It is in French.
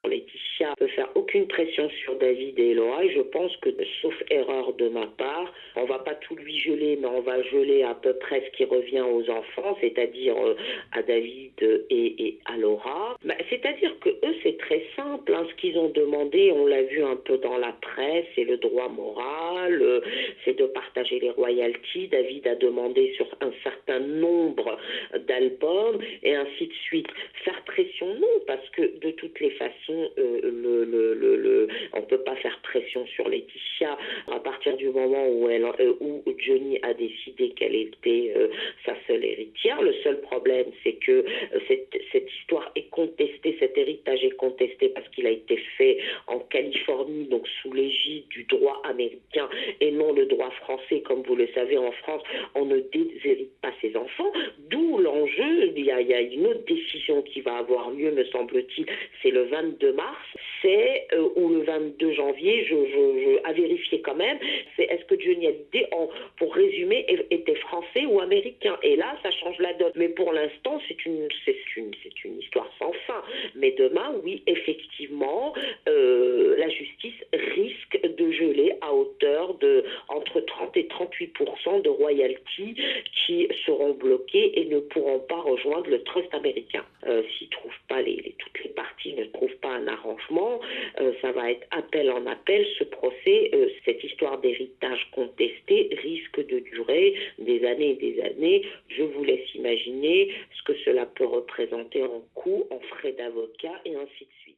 Laetitia ne peut faire aucune pression sur David et Elora et je pense que, sauf erreur de ma part, on va pas tout lui geler, mais on va geler à peu près ce qui revient aux enfants, c'est-à-dire à David et à Laura. C'est-à-dire que eux, c'est très simple, hein, ce qu'ils ont demandé, on l'a vu un peu dans la presse, c'est le droit moral, c'est de partager les royalties. David a demandé sur un certain nombre d'albums et ainsi de suite. Faire pression, non, parce que de toutes les façons, on ne peut pas faire pression sur Laetitia à partir du moment où Johnny a décidé qu'elle était sa seule héritière. Le seul problème, c'est que cette histoire est contestée, cet héritage est contesté parce qu'il a été fait en Californie, donc sous l'égide du droit américain et non le droit français. Comme vous le savez, en France, on ne déshérite pas ses enfants, d'où l'enjeu. Il y a une autre décision qui va avoir lieu, me semble-t-il, c'est le 22 mars, ou le 22 janvier, à vérifier quand même, c'est est-ce que Johnny Hallyday, pour résumer, était français ou américain. Et là, ça change la donne. Mais pour l'instant, c'est une histoire sans fin. Mais demain, oui, effectivement, la justice risque de geler à hauteur de entre 30 et 38% de royalties qui seront bloquées et ne pourront pas rejoindre le trust américain. S'ils trouvent pas toutes les parties ne trouvent pas un arrangement, ça va être appel en appel. Ce procès, cette histoire d'héritage contesté risque de durer des années et des années. Je vous laisse imaginer ce que cela peut représenter en coûts, en frais d'avocat et ainsi de suite.